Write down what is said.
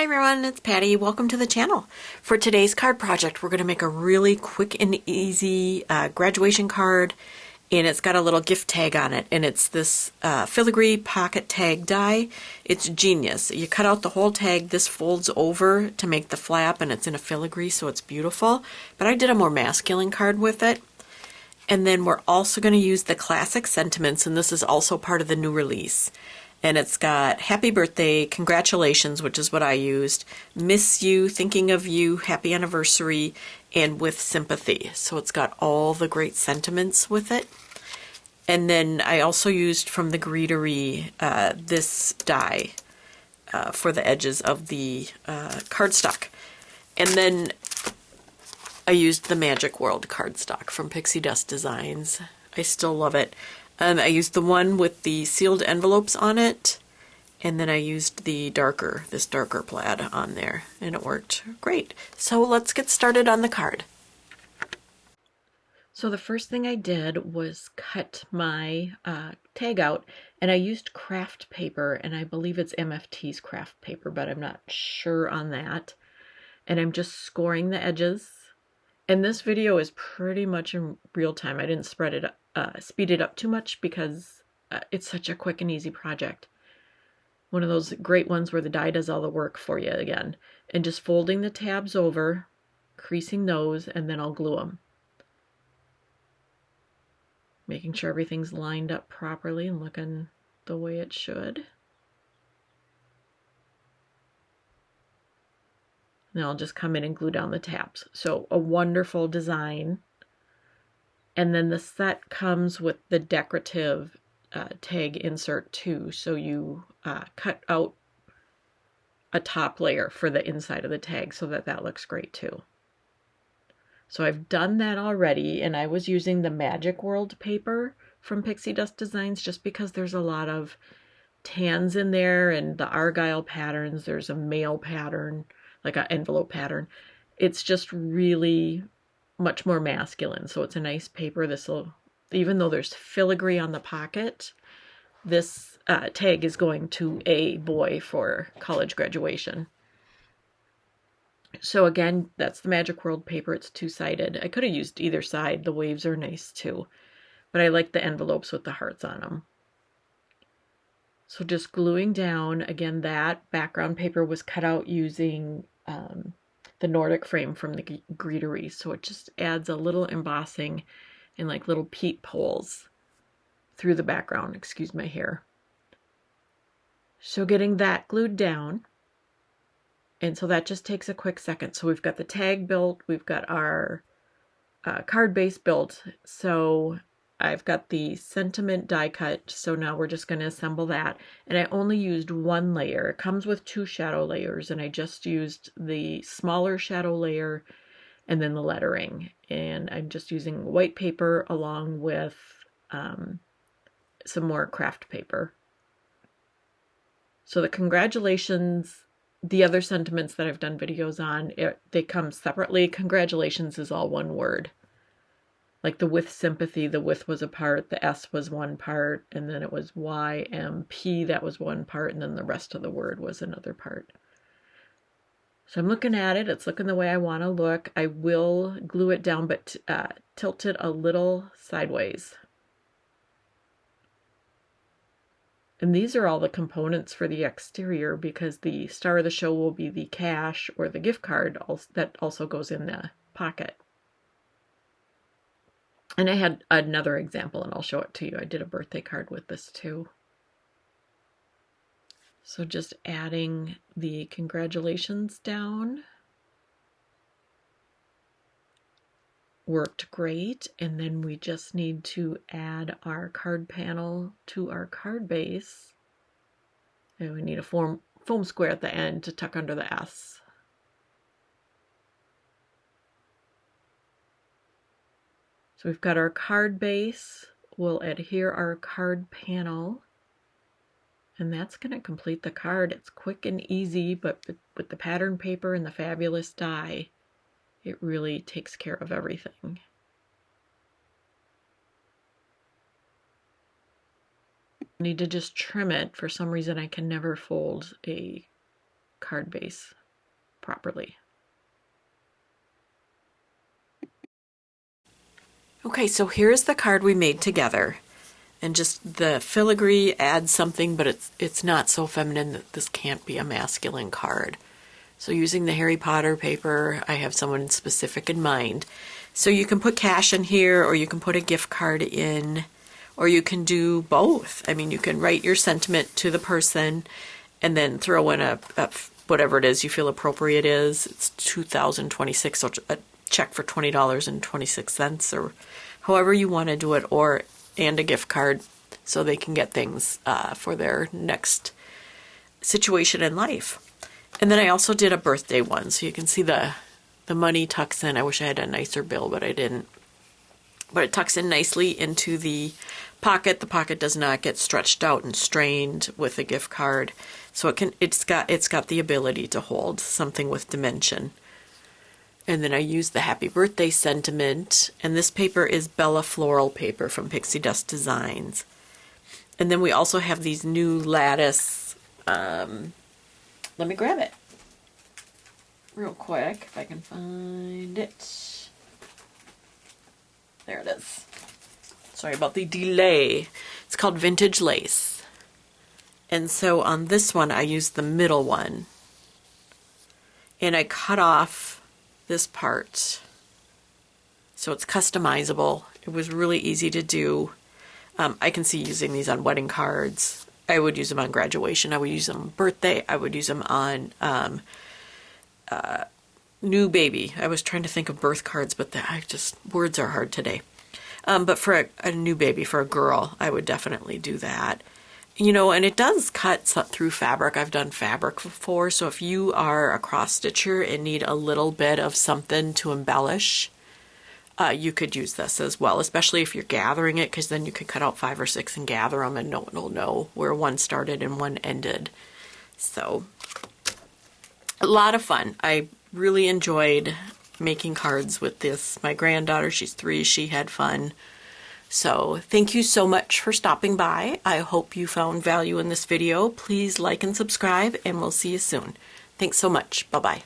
Hi everyone, it's Patty. Welcome to the channel. For today's card project, we're going to make a really quick and easy graduation card, and it's got a little gift tag on it, and it's this Filigree Pocket Die. It's genius. You cut out the whole tag, this folds over to make the flap, and it's in a filigree, so it's beautiful. But I did a more masculine card with it. And then we're also going to use the classic sentiments, and this is also part of the new release. And it's got happy birthday, congratulations, which is what I used, miss you, thinking of you, happy anniversary, and with sympathy. So it's got all the great sentiments with it. And then I also used from the Greetery this die for the edges of the cardstock. And then I used the Magic World cardstock from Pixi Designs. I still love it. I used the one with the sealed envelopes on it, and then I used this darker plaid on there, and it worked great. So let's get started on the card. So the first thing I did was cut my tag out, and I used craft paper, and I believe it's MFT's craft paper, but I'm not sure on that. And I'm just scoring the edges. And this video is pretty much in real time. I didn't speed it up too much because it's such a quick and easy project. One of those great ones where the die does all the work for you again. And just folding the tabs over, creasing those, and then I'll glue them. Making sure everything's lined up properly and looking the way it should. And I'll just come in and glue down the tabs. So a wonderful design. And then the set comes with the decorative tag insert too. So you cut out a top layer for the inside of the tag so that looks great too. So I've done that already, and I was using the Magic World paper from Pixi Designs just because there's a lot of tans in there and the argyle patterns. There's a mail pattern, like an envelope pattern. It's just really much more masculine, so it's a nice paper. Even though there's filigree on the pocket, this tag is going to a boy for college graduation. So again, that's the Magic World paper. It's two-sided. I could have used either side. The waves are nice too, but I like the envelopes with the hearts on them. So just gluing down, again, that background paper was cut out using the Nordic frame from the Greetery, so it just adds a little embossing and like little peepholes through the background. Excuse my hair. So getting that glued down, and so that just takes a quick second. So we've got the tag built, we've got our card base built, so I've got the sentiment die cut, so now we're just going to assemble that. And I only used one layer. It comes with 2 shadow layers, and I just used the smaller shadow layer and then the lettering. And I'm just using white paper along with some more craft paper. So the congratulations, the other sentiments that I've done videos on, they come separately. Congratulations is all one word. Like the with sympathy, the with was a part, the S was one part, and then it was YMP, that was one part, and then the rest of the word was another part. So I'm looking at it, it's looking the way I want to look. I will glue it down, but tilt it a little sideways. And these are all the components for the exterior, because the star of the show will be the cash or the gift card that also goes in the pocket. And I had another example, and I'll show it to you. I did a birthday card with this too. So just adding the congratulations down worked great. And then we just need to add our card panel to our card base. And we need a foam square at the end to tuck under the S. So we've got our card base, we'll adhere our card panel, and that's going to complete the card. It's quick and easy, but with the pattern paper and the fabulous die, it really takes care of everything. I need to just trim it. For some reason I can never fold a card base properly. Okay, so here's the card we made together. And just the filigree adds something, but it's not so feminine that this can't be a masculine card. So using the Harry Potter paper, I have someone specific in mind. So you can put cash in here, or you can put a gift card in, or you can do both. I mean, you can write your sentiment to the person and then throw in a whatever it is you feel appropriate is. It's 2026, so a check for $20.26, or however you want to do it, and a gift card so they can get things for their next situation in life. And then I also did a birthday one, so you can see the money tucks in. I wish I had a nicer bill, but I didn't. But it tucks in nicely into the pocket. The pocket does not get stretched out and strained with a gift card, so it's got the ability to hold something with dimension. And then I used the happy birthday sentiment, and this paper is Bella Floral paper from Pixi Dust Designs. And then we also have these new lattice, let me grab it real quick if I can find it. There it is. Sorry about the delay. It's called Vintage Lace. And so on this one I used the middle one, and I cut off this part so it's customizable. It was really easy to do. I can see using these on wedding cards. I would use them on graduation. I would use them on birthday. I would use them on new baby. I was trying to think of birth cards, but words are hard today. But for a new baby, for a girl, I would definitely do that. You know, and it does cut through fabric. I've done fabric before, so if you are a cross stitcher and need a little bit of something to embellish, you could use this as well, especially if you're gathering it, because then you could cut out 5 or 6 and gather them, and no one will know where one started and one ended. So, a lot of fun. I really enjoyed making cards with this. My granddaughter, she's 3, she had fun. So thank you so much for stopping by. I hope you found value in this video. Please like and subscribe, and we'll see you soon. Thanks so much. Bye-bye.